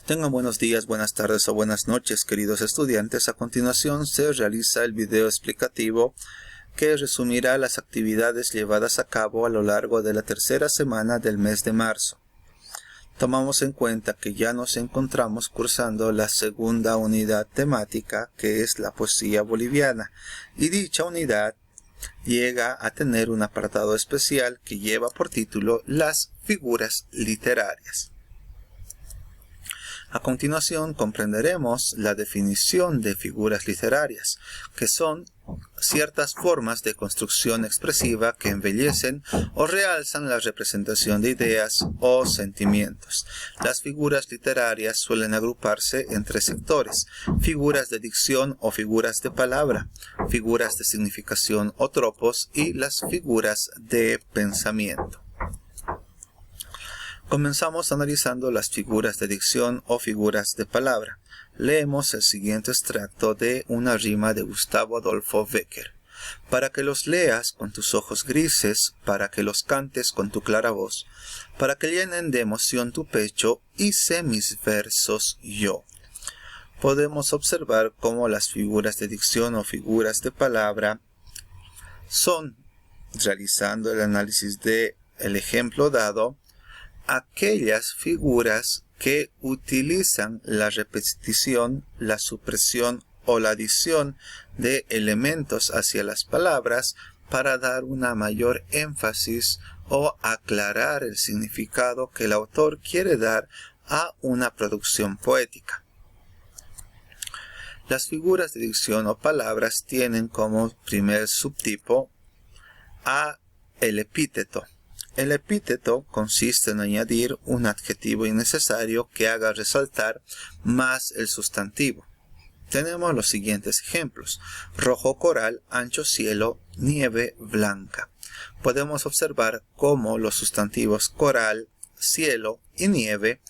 Tengan buenos días, buenas tardes o buenas noches, queridos estudiantes. A continuación se realiza el video explicativo que resumirá las actividades llevadas a cabo a lo largo de la tercera semana del mes de marzo. Tomamos en cuenta que ya nos encontramos cursando la segunda unidad temática, que es la poesía boliviana, y dicha unidad llega a tener un apartado especial que lleva por título Las figuras literarias. A continuación comprenderemos la definición de figuras literarias, que son ciertas formas de construcción expresiva que embellecen o realzan la representación de ideas o sentimientos. Las figuras literarias suelen agruparse en tres sectores: figuras de dicción o figuras de palabra, figuras de significación o tropos y las figuras de pensamiento. Comenzamos analizando las figuras de dicción o figuras de palabra. Leemos el siguiente extracto de una rima de Gustavo Adolfo Bécquer. Para que los leas con tus ojos grises, para que los cantes con tu clara voz, para que llenen de emoción tu pecho, hice mis versos yo. Podemos observar cómo las figuras de dicción o figuras de palabra son, realizando el análisis del ejemplo dado, aquellas figuras que utilizan la repetición, la supresión o la adición de elementos hacia las palabras para dar una mayor énfasis o aclarar el significado que el autor quiere dar a una producción poética. Las figuras de dicción o palabras tienen como primer subtipo el epíteto. El epíteto consiste en añadir un adjetivo innecesario que haga resaltar más el sustantivo. Tenemos los siguientes ejemplos: rojo coral, ancho cielo, nieve blanca. Podemos observar cómo los sustantivos coral, cielo y nieve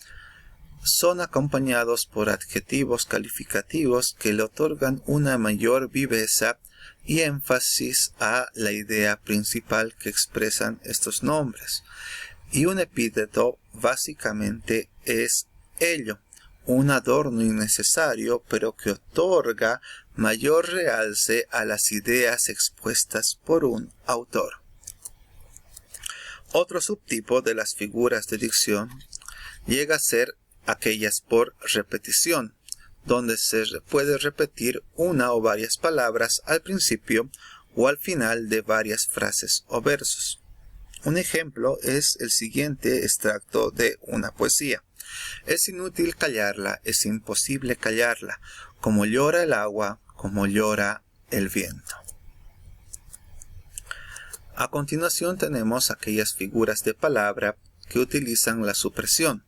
son acompañados por adjetivos calificativos que le otorgan una mayor viveza y énfasis a la idea principal que expresan estos nombres. Y un epíteto básicamente es ello, un adorno innecesario pero que otorga mayor realce a las ideas expuestas por un autor. Otro subtipo de las figuras de dicción llega a ser aquellas por repetición, donde se puede repetir una o varias palabras al principio o al final de varias frases o versos. Un ejemplo es el siguiente extracto de una poesía. Es inútil callarla, es imposible callarla, como llora el agua, como llora el viento. A continuación tenemos aquellas figuras de palabra que utilizan la supresión,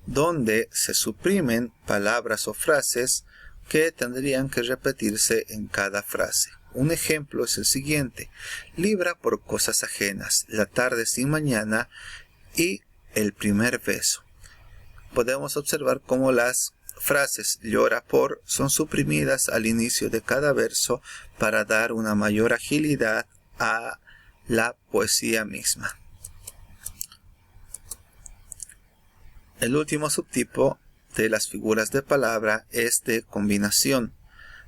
donde se suprimen palabras o frases que tendrían que repetirse en cada frase. Un ejemplo es el siguiente: libra por cosas ajenas, la tarde sin mañana y el primer beso. Podemos observar cómo las frases llora por son suprimidas al inicio de cada verso para dar una mayor agilidad a la poesía misma. El último subtipo de las figuras de palabra es de combinación,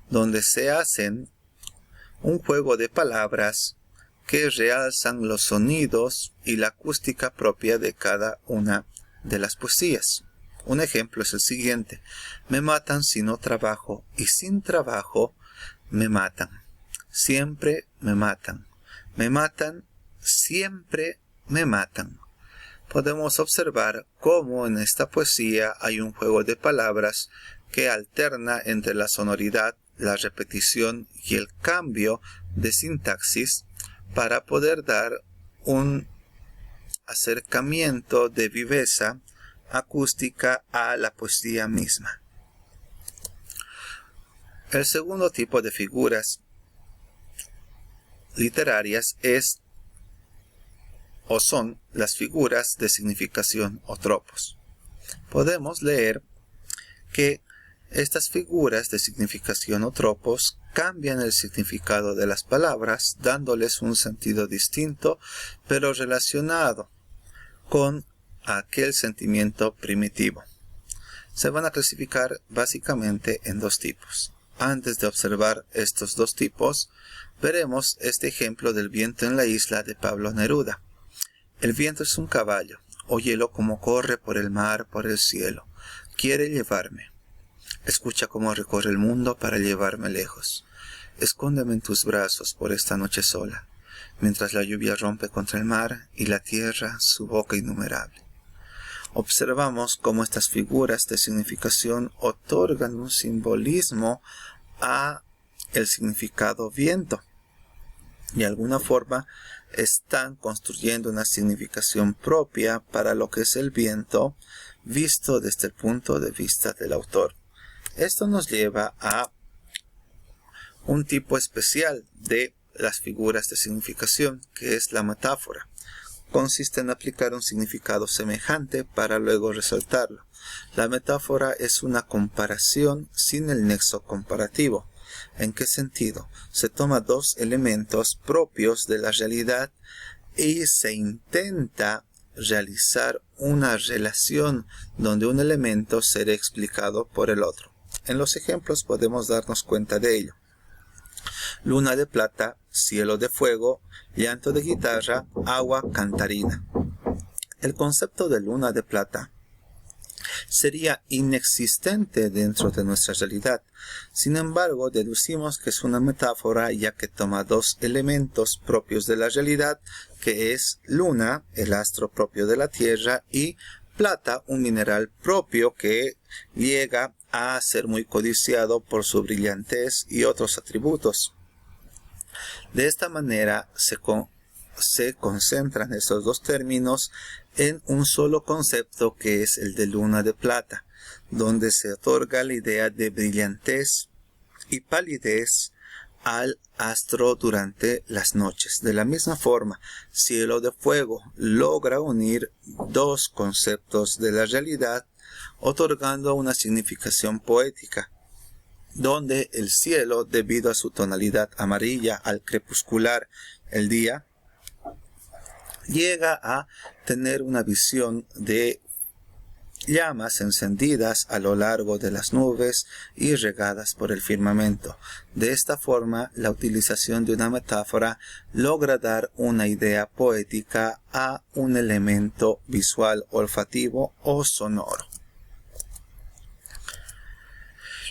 donde se hacen un juego de palabras que realzan los sonidos y la acústica propia de cada una de las poesías. Un ejemplo es el siguiente: me matan si no trabajo y sin trabajo me matan. Siempre me matan. Me matan, siempre me matan. Podemos observar cómo en esta poesía hay un juego de palabras que alterna entre la sonoridad, la repetición y el cambio de sintaxis para poder dar un acercamiento de viveza acústica a la poesía misma. El segundo tipo de figuras literarias son las figuras de significación o tropos. Podemos leer que estas figuras de significación o tropos cambian el significado de las palabras, dándoles un sentido distinto, pero relacionado con aquel sentimiento primitivo. se van a clasificar básicamente en dos tipos. Antes de observar estos dos tipos, veremos este ejemplo del viento en la isla de Pablo Neruda. El viento es un caballo, óyelo como corre por el mar, por el cielo. Quiere llevarme. Escucha cómo recorre el mundo para llevarme lejos. Escóndeme en tus brazos por esta noche sola, mientras la lluvia rompe contra el mar y la tierra su boca innumerable. Observamos cómo estas figuras de significación otorgan un simbolismo a el significado viento. De alguna forma están construyendo una significación propia para lo que es el viento, visto desde el punto de vista del autor. Esto nos lleva a un tipo especial de las figuras de significación, que es la metáfora. Consiste en aplicar un significado semejante para luego resaltarlo. La metáfora es una comparación sin el nexo comparativo. ¿En qué sentido? Se toma dos elementos propios de la realidad y se intenta realizar una relación donde un elemento será explicado por el otro. En los ejemplos podemos darnos cuenta de ello. Luna de plata, cielo de fuego, llanto de guitarra, agua cantarina. El concepto de luna de plata sería inexistente dentro de nuestra realidad. Sin embargo, deducimos que es una metáfora ya que toma dos elementos propios de la realidad, que es luna, el astro propio de la Tierra, y plata, un mineral propio que llega a ser muy codiciado por su brillantez y otros atributos. De esta manera se concentran estos dos términos en un solo concepto, que es el de luna de plata, donde se otorga la idea de brillantez y palidez al astro durante las noches. De la misma forma, cielo de fuego logra unir dos conceptos de la realidad, otorgando una significación poética, donde el cielo, debido a su tonalidad amarilla al crepuscular el día, llega a tener una visión de llamas encendidas a lo largo de las nubes y regadas por el firmamento. De esta forma, la utilización de una metáfora logra dar una idea poética a un elemento visual, olfativo o sonoro.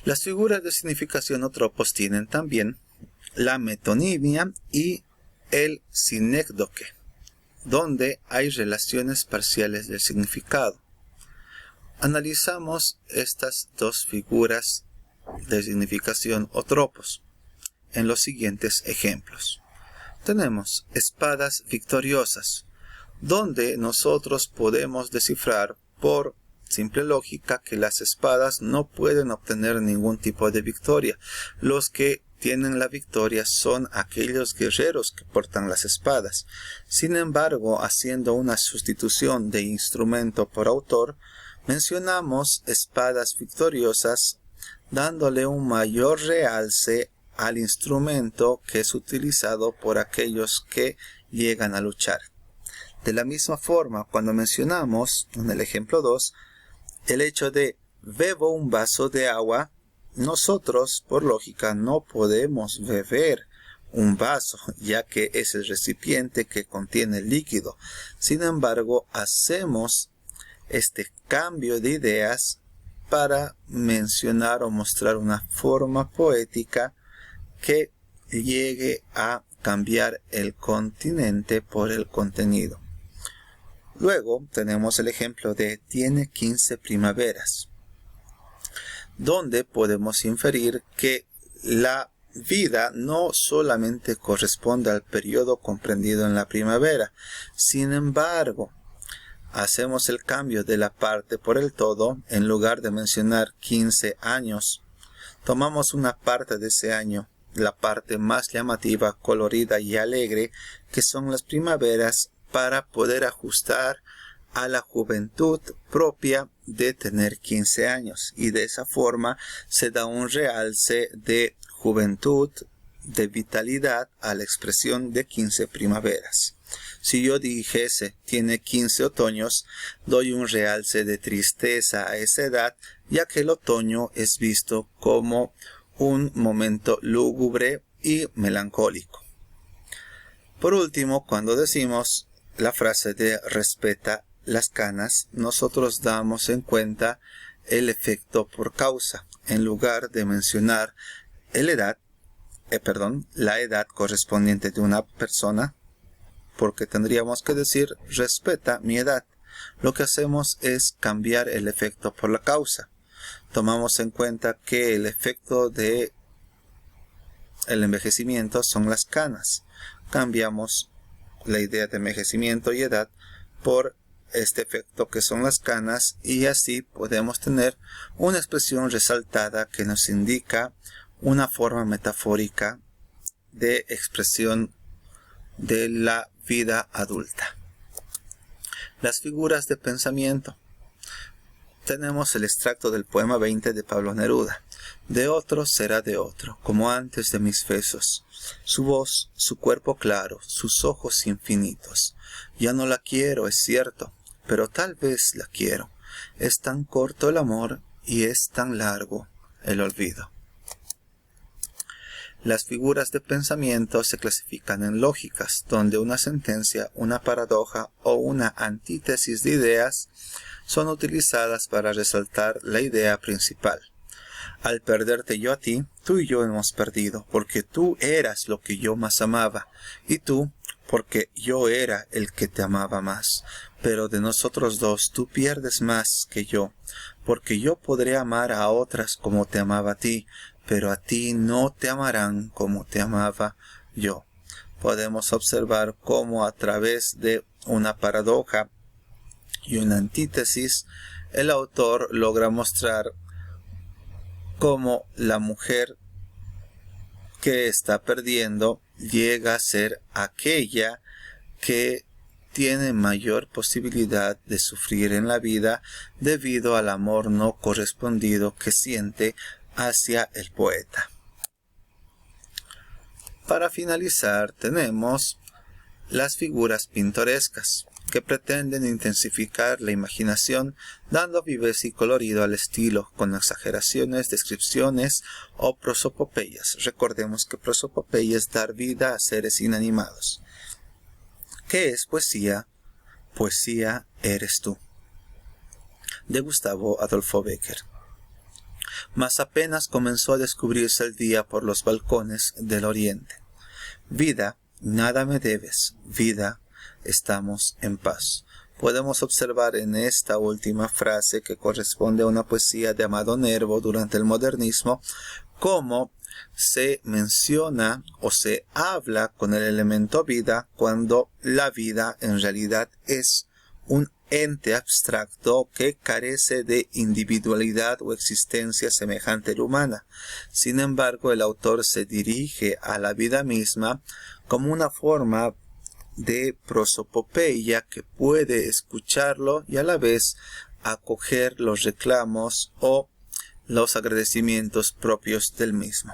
Las figuras de significación o tropos tienen también la metonimia y el sinécdoque, donde hay relaciones parciales del significado. Analizamos estas dos figuras de significación o tropos en los siguientes ejemplos. Tenemos espadas victoriosas, donde nosotros podemos descifrar por simple lógica que las espadas no pueden obtener ningún tipo de victoria. Los que tienen la victoria son aquellos guerreros que portan las espadas. Sin embargo, haciendo una sustitución de instrumento por autor, mencionamos espadas victoriosas, dándole un mayor realce al instrumento que es utilizado por aquellos que llegan a luchar. De la misma forma, cuando mencionamos, en el ejemplo 2, el hecho de bebo un vaso de agua, nosotros, por lógica, no podemos beber un vaso, ya que es el recipiente que contiene el líquido. Sin embargo, hacemos este cambio de ideas para mencionar o mostrar una forma poética que llegue a cambiar el continente por el contenido. Luego tenemos el ejemplo de tiene 15 primaveras, donde podemos inferir que la vida no solamente corresponde al periodo comprendido en la primavera. Sin embargo, hacemos el cambio de la parte por el todo. En lugar de mencionar 15 años, tomamos una parte de ese año, la parte más llamativa, colorida y alegre, que son las primaveras, para poder ajustar a la juventud propia de tener 15 años. Y de esa forma se da un realce de juventud, de vitalidad a la expresión de 15 primaveras. Si yo dijese tiene 15 otoños, doy un realce de tristeza a esa edad ya que el otoño es visto como un momento lúgubre y melancólico. Por último, cuando decimos la frase de respeta las canas, nosotros damos en cuenta el efecto por causa, en lugar de mencionar la edad correspondiente de una persona, porque tendríamos que decir respeta mi edad. Lo que hacemos es cambiar el efecto por la causa. Tomamos en cuenta que el efecto de el envejecimiento son las canas. Cambiamos la idea de envejecimiento y edad por este efecto que son las canas, y así podemos tener una expresión resaltada que nos indica una forma metafórica de expresión de la vida adulta. Las figuras de pensamiento. Tenemos el extracto del poema 20 de Pablo Neruda. De otro será de otro, como antes de mis besos. Su voz, su cuerpo claro, sus ojos infinitos. Ya no la quiero, es cierto, pero tal vez la quiero. Es tan corto el amor y es tan largo el olvido. Las figuras de pensamiento se clasifican en lógicas, donde una sentencia, una paradoja o una antítesis de ideas son utilizadas para resaltar la idea principal. Al perderte yo a ti, tú y yo hemos perdido, porque tú eras lo que yo más amaba, y tú, porque yo era el que te amaba más. Pero de nosotros dos tú pierdes más que yo, porque yo podré amar a otras como te amaba a ti, pero a ti no te amarán como te amaba yo. Podemos observar cómo a través de una paradoja y una antítesis, el autor logra mostrar cómo la mujer que está perdiendo llega a ser aquella que tiene mayor posibilidad de sufrir en la vida debido al amor no correspondido que siente hacia el poeta. Para finalizar, tenemos las figuras pintorescas, que pretenden intensificar la imaginación, dando viveza y colorido al estilo, con exageraciones, descripciones o prosopopeyas. Recordemos que prosopopeya es dar vida a seres inanimados. ¿Qué es poesía? Poesía eres tú. De Gustavo Adolfo Bécquer. Mas apenas comenzó a descubrirse el día por los balcones del oriente. Vida, nada me debes. Vida, estamos en paz. Podemos observar en esta última frase, que corresponde a una poesía de Amado Nervo durante el modernismo, cómo se menciona o se habla con el elemento vida cuando la vida en realidad es un ente abstracto que carece de individualidad o existencia semejante a la humana. Sin embargo, el autor se dirige a la vida misma como una forma de prosopopeya que puede escucharlo y a la vez acoger los reclamos o los agradecimientos propios del mismo.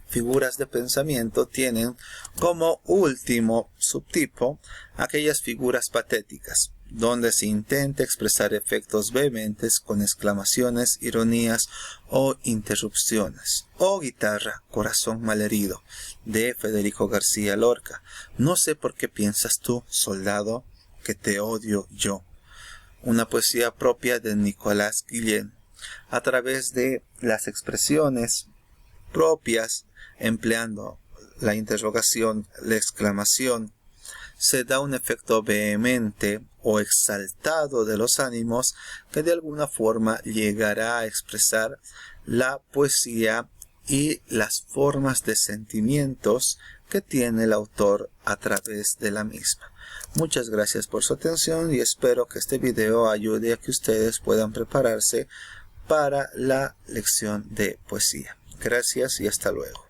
Figuras de pensamiento tienen como último subtipo aquellas figuras patéticas, donde se intenta expresar efectos vehementes con exclamaciones, ironías o interrupciones. O guitarra, corazón malherido, de Federico García Lorca. No sé por qué piensas tú, soldado, que te odio yo. Una poesía propia de Nicolás Guillén. A través de las expresiones propias, empleando la interrogación, la exclamación, se da un efecto vehemente o exaltado de los ánimos que de alguna forma llegará a expresar la poesía y las formas de sentimientos que tiene el autor a través de la misma. Muchas gracias por su atención y espero que este video ayude a que ustedes puedan prepararse para la lección de poesía. Gracias y hasta luego.